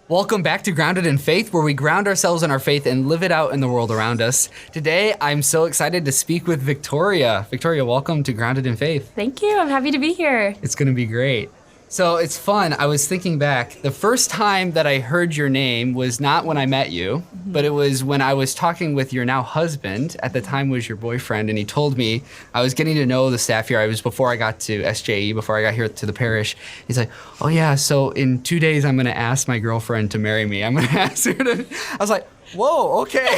Welcome back to Grounded in Faith, where we ground ourselves in our faith and live it out in the world around us. Today, I'm so excited to speak with Victoria. Victoria, welcome to Grounded in Faith. Thank you. I'm happy to be here. It's going to be great. So it's fun. I was thinking back. The first time that I heard your name was not when I met you, but it was when I was talking with your now husband. At the time was your boyfriend, and he told me I was getting to know the staff here. I was before I got to SJE, before I got here to the parish. He's like, "Oh yeah, so in 2 days I'm going to ask my girlfriend to marry me. I'm going to ask her to." I was like, "Whoa, okay."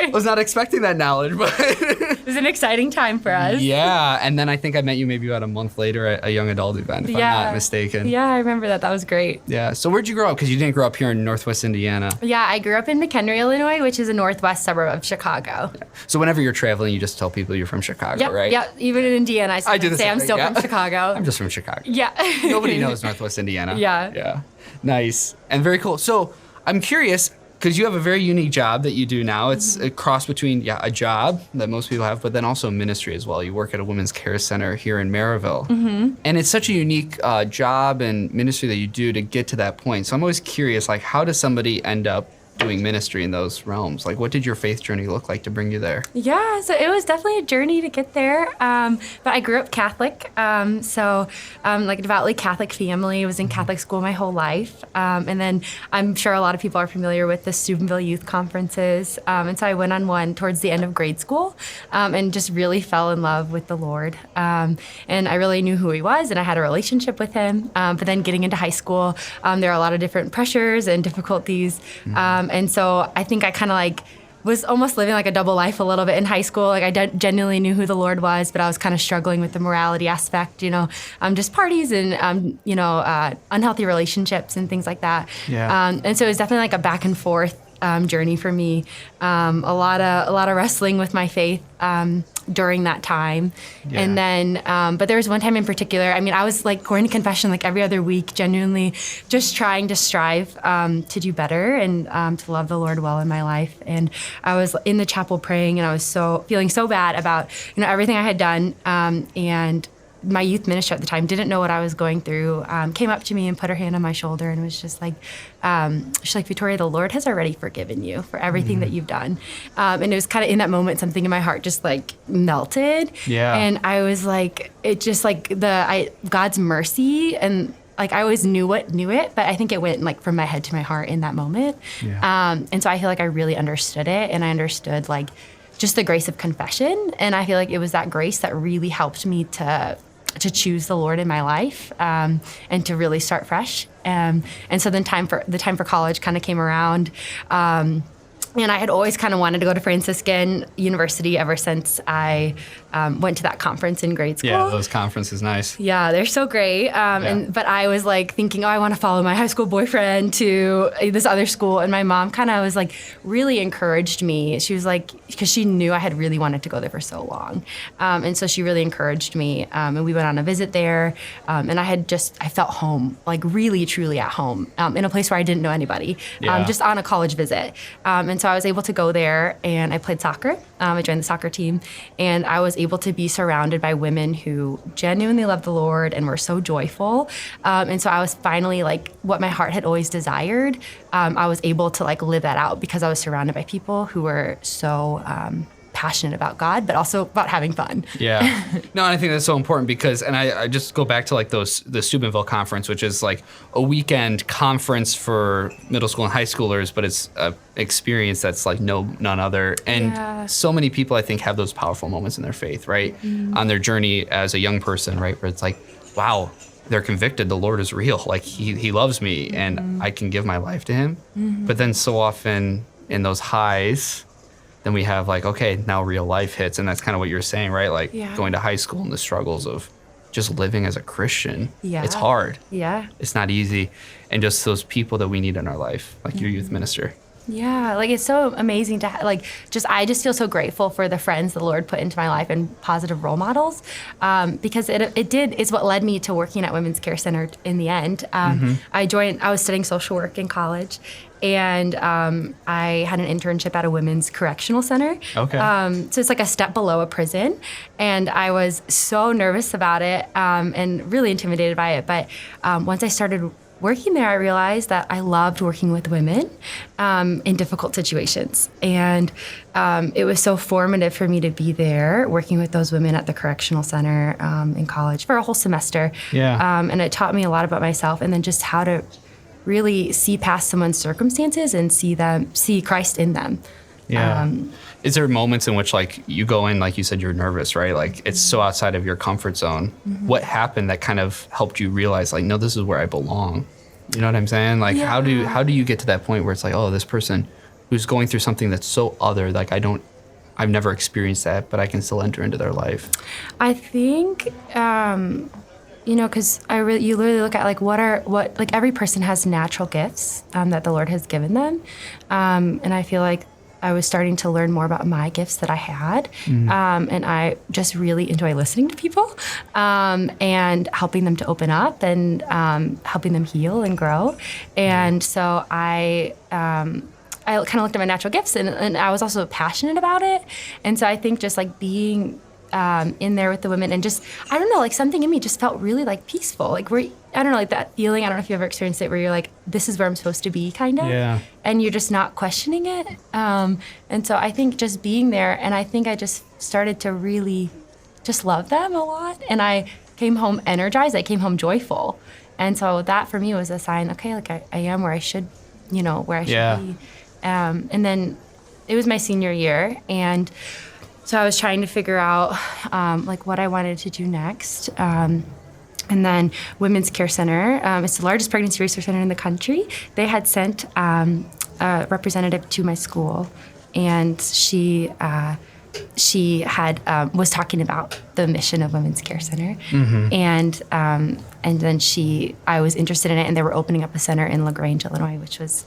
I was not expecting that knowledge, but It was an exciting time for us. yeah. And then I think I met you maybe about a month later at a young adult event, if I'm not mistaken. Yeah, I remember that. That was great. Yeah. So where'd you grow up? Because you didn't grow up here in Northwest Indiana. Yeah, I grew up in McHenry, Illinois, which is a northwest suburb of Chicago. So whenever you're traveling, you just tell people you're from Chicago, right? Yeah, even in Indiana, I do the say same I'm thing, still yeah. from Chicago. I'm just from Chicago. Yeah. Nobody knows Northwest Indiana. Yeah. Yeah. Nice. And very cool. So I'm curious, because you have a very unique job that you do now. It's a cross between, a job that most people have, but then also ministry as well. You work at a women's care center here in Maryville. And it's such a unique job and ministry that you do to get to that point. So I'm always curious, like, how does somebody end up doing ministry in those realms? Like, what did your faith journey look like to bring you there? Yeah, so it was definitely a journey to get there. But I grew up Catholic, like a devoutly Catholic family. I was in Catholic school my whole life. And then I'm sure a lot of people are familiar with the Steubenville Youth Conferences. And so I went on one towards the end of grade school and just really fell in love with the Lord. And I really knew who he was, and I had a relationship with him. But then getting into high school, there are a lot of different pressures and difficulties. And so I think I kind of was almost living like a double life a little bit in high school. Like I genuinely knew who the Lord was, but I was kind of struggling with the morality aspect, just parties and, unhealthy relationships and things like that. Yeah. And so it was definitely like a back and forth journey for me. A lot of wrestling with my faith during that time. Yeah. And then, but there was one time in particular, I was like going to confession like every other week, genuinely just trying to strive to do better and to love the Lord well in my life. And I was in the chapel praying, and I was feeling so bad about, everything I had done. And my youth minister at the time didn't know what I was going through, came up to me and put her hand on my shoulder and was just like, she's like, "Victoria, the Lord has already forgiven you for everything that you've done." And it was kind of in that moment, something in my heart just like melted. Yeah. And I was like, it just like God's mercy, and like I always knew it, but I think it went like from my head to my heart in that moment. Yeah. And so I feel like I really understood it, and I understood like just the grace of confession. And I feel like it was that grace that really helped me to choose the Lord in my life, and to really start fresh. And so then the time for college kind of came around. And I had always kind of wanted to go to Franciscan University ever since I went to that conference in grade school. Yeah, those conferences, nice. Yeah, they're so great. But I was like thinking, I want to follow my high school boyfriend to this other school. And my mom kind of was like really encouraged me. She was like, because she knew I had really wanted to go there for so long. And so she really encouraged me. And we went on a visit there. And I felt home, like really, truly at home, in a place where I didn't know anybody, just on a college visit. And so I was able to go there, and I played soccer. I joined the soccer team, and I was able to be surrounded by women who genuinely loved the Lord and were so joyful. And so I was finally like what my heart had always desired. I was able to like live that out because I was surrounded by people who were so passionate about God, but also about having fun. Yeah. No, and I think that's so important because, and I just go back to like the Steubenville conference, which is like a weekend conference for middle school and high schoolers, but it's a experience that's like none other. And so many people, I think, have those powerful moments in their faith, right? On their journey as a young person, right? Where it's like, wow, they're convicted. The Lord is real. Like he loves me, and I can give my life to him. But then so often in those highs, then we have like, okay, now real life hits. And that's kind of what you're saying, right? Like going to high school and the struggles of just living as a Christian. Yeah. It's hard. Yeah. It's not easy. And just those people that we need in our life, like your youth minister. Yeah, like it's so amazing to I just feel so grateful for the friends the Lord put into my life and positive role models, because it's what led me to working at Women's Care Center in the end. I was studying social work in college, and I had an internship at a women's correctional center. Okay. So it's like a step below a prison, and I was so nervous about it and really intimidated by it. But once I started working there, I realized that I loved working with women in difficult situations. And it was so formative for me to be there working with those women at the correctional center in college for a whole semester. Yeah. And it taught me a lot about myself, and then just how to really see past someone's circumstances and see Christ in them. Yeah. Is there moments in which like you go in, like you said, you're nervous, right? Like it's so outside of your comfort zone. Mm-hmm. What happened that kind of helped you realize like, no, this is where I belong? You know what I'm saying? Like how do you get to that point where it's like, oh, this person who's going through something that's so other, like I've never experienced that, but I can still enter into their life? I think, because you literally look at like every person has natural gifts that the Lord has given them, and I feel like I was starting to learn more about my gifts that I had, and I just really enjoy listening to people and helping them to open up and helping them heal and grow. And so I kind of looked at my natural gifts, and I was also passionate about it. And so I think just like being in there with the women and just, I don't know, like something in me just felt really like peaceful. Like I don't know, like that feeling, I don't know if you ever experienced it, where you're like, this is where I'm supposed to be, kind of. Yeah. And you're just not questioning it. And so I think just being there, and I think I just started to really just love them a lot. And I came home energized, I came home joyful. And so that for me was a sign, okay, like I am where I should, where I should be. And then it was my senior year, and so I was trying to figure out like what I wanted to do next. And then Women's Care Center, it's the largest pregnancy resource center in the country. They had sent a representative to my school, and she had was talking about the mission of Women's Care Center, and then I was interested in it, and they were opening up a center in LaGrange, Illinois, which was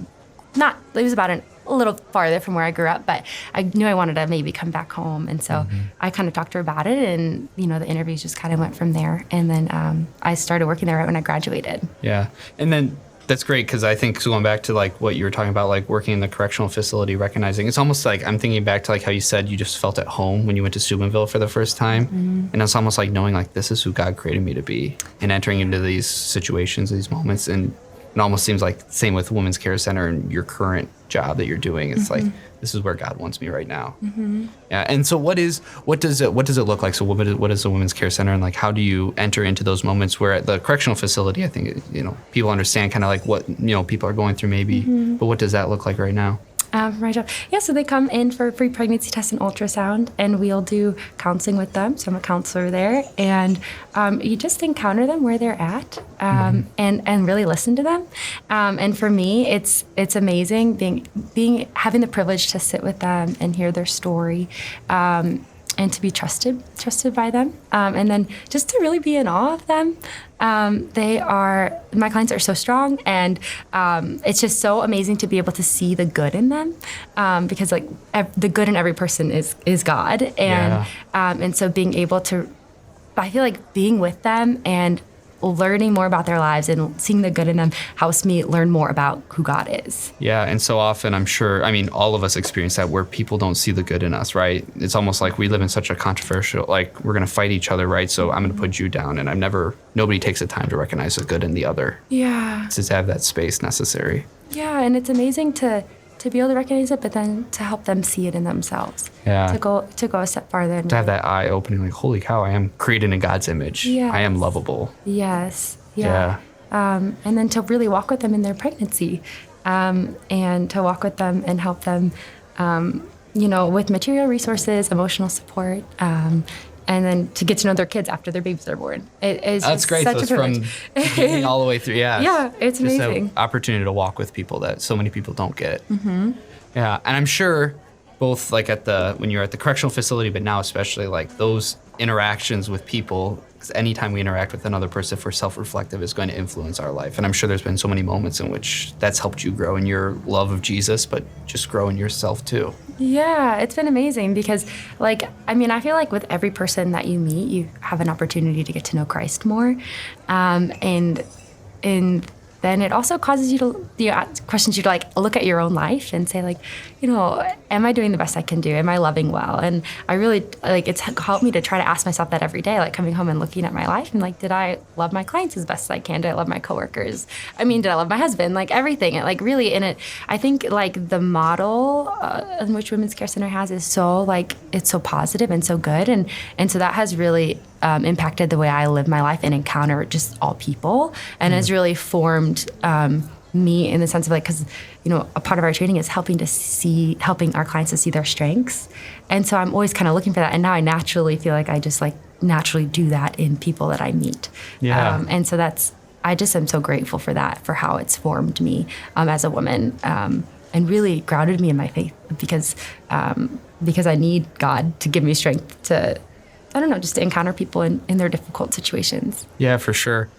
it was about a little farther from where I grew up, but I knew I wanted to maybe come back home. And so I kind of talked to her about it, and, the interviews just kind of went from there. And then I started working there right when I graduated. Yeah. And then that's great, because I think going back to like what you were talking about, like working in the correctional facility, recognizing it's almost like I'm thinking back to like how you said you just felt at home when you went to Steubenville for the first time. And it's almost like knowing like this is who God created me to be, and entering into these situations, these moments. And it almost seems like same with Women's Care Center and your current job that you're doing. It's like, this is where God wants me right now. Yeah. And so what does it look like? So what is the Women's Care Center, and like how do you enter into those moments where at the correctional facility, I think people understand kind of like what people are going through maybe, but what does that look like right now? My job. Yeah, so they come in for free pregnancy test and ultrasound, and we'll do counseling with them. So I'm a counselor there, and you just encounter them where they're at, and really listen to them. And for me, it's amazing having the privilege to sit with them and hear their story. And to be trusted by them, and then just to really be in awe of them. My clients are so strong, and it's just so amazing to be able to see the good in them, because like the good in every person is God, and so being able to, I feel like being with them and learning more about their lives and seeing the good in them helps me learn more about who God is. Yeah, and so often I'm sure, all of us experience that, where people don't see the good in us, right? It's almost like we live in such a controversial, like we're going to fight each other, right? So I'm going to put you down, and nobody takes the time to recognize the good in the other. Yeah. To have that space necessary. Yeah, and it's amazing to be able to recognize it, but then to help them see it in themselves. Yeah. To go a step farther. To have that eye opening, like, holy cow, I am created in God's image. Yes. I am lovable. Yes. Yeah. And then to really walk with them in their pregnancy, and to walk with them and help them, with material resources, emotional support, and then to get to know their kids after their babies are born. That's great. Such so a privilege. From beginning all the way through. Yeah. Yeah, it's just amazing. An opportunity to walk with people that so many people don't get. Yeah, and I'm sure both like when you're at the correctional facility, but now especially like those interactions with people, because anytime we interact with another person, if we're self-reflective, is going to influence our life. And I'm sure there's been so many moments in which that's helped you grow in your love of Jesus, but just grow in yourself too. Yeah, it's been amazing because I feel like with every person that you meet, you have an opportunity to get to know Christ more. And then it also causes you to, questions you to like look at your own life and say like, am I doing the best I can do? Am I loving well? And I really, like, it's helped me to try to ask myself that every day, like coming home and looking at my life and like, did I love my clients as best as I can? Did I love my coworkers? I mean, did I love my husband? Like everything, like really in it. I think like the model in which Women's Care Center has is so like, it's so positive and so good. And so that has really impacted the way I live my life and encounter just all people, and has really formed me in the sense of like, because a part of our training is helping our clients to see their strengths, and so I'm always kind of looking for that. And now I naturally feel like I just like naturally do that in people that I meet. And so I just am so grateful for that, for how it's formed me as a woman, and really grounded me in my faith, because I need God to give me strength to, I don't know, just to encounter people in their difficult situations. Yeah, for sure.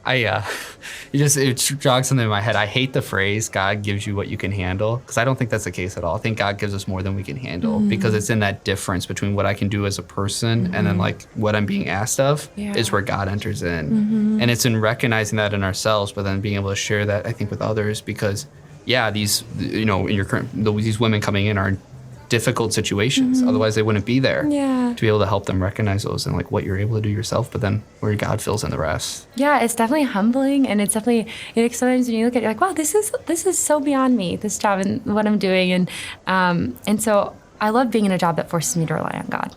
It jogs something in my head. I hate the phrase, God gives you what you can handle, because I don't think that's the case at all. I think God gives us more than we can handle, because it's in that difference between what I can do as a person and then like what I'm being asked of is where God enters in. And it's in recognizing that in ourselves, but then being able to share that, I think, with others, because these, in your current, these women coming in are in difficult situations. Otherwise they wouldn't be there. To be able to help them recognize those and like what you're able to do yourself, but then where God fills in the rest. Yeah, it's definitely humbling, and it's definitely, sometimes when you look at it, you're like, wow, this is so beyond me, this job and what I'm doing. And so I love being in a job that forces me to rely on God.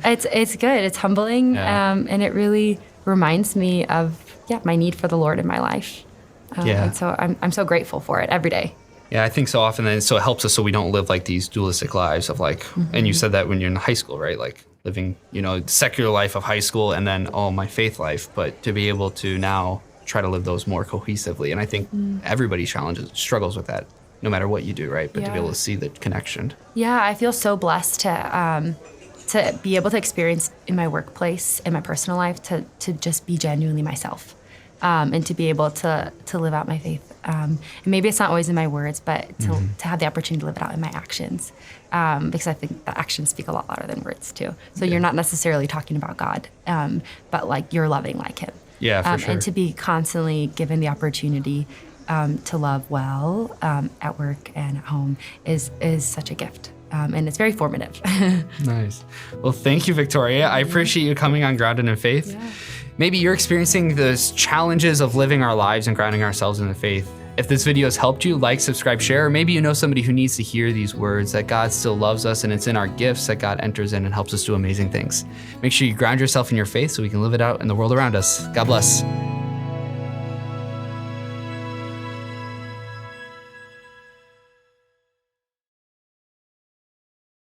It's good. It's humbling. And it really reminds me of my need for the Lord in my life. And so I'm so grateful for it every day. Yeah, I think so often, and so it helps us so we don't live like these dualistic lives of like, and you said that when you're in high school, right? Like living, secular life of high school and then my faith life, but to be able to now try to live those more cohesively. And I think everybody struggles with that, no matter what you do, right? But to be able to see the connection. Yeah, I feel so blessed to be able to experience in my workplace, in my personal life, to just be genuinely myself. And to be able to live out my faith. And maybe it's not always in my words, but to have the opportunity to live it out in my actions. Because I think the actions speak a lot louder than words too. So you're not necessarily talking about God, but like you're loving like him. Yeah, for sure. And to be constantly given the opportunity to love well at work and at home is such a gift. And it's very formative. Nice. Well, thank you, Victoria. I appreciate you coming on Grounded in Faith. Yeah. Maybe you're experiencing those challenges of living our lives and grounding ourselves in the faith. If this video has helped you, like, subscribe, share, or maybe you know somebody who needs to hear these words, that God still loves us, and it's in our gifts that God enters in and helps us do amazing things. Make sure you ground yourself in your faith so we can live it out in the world around us. God bless.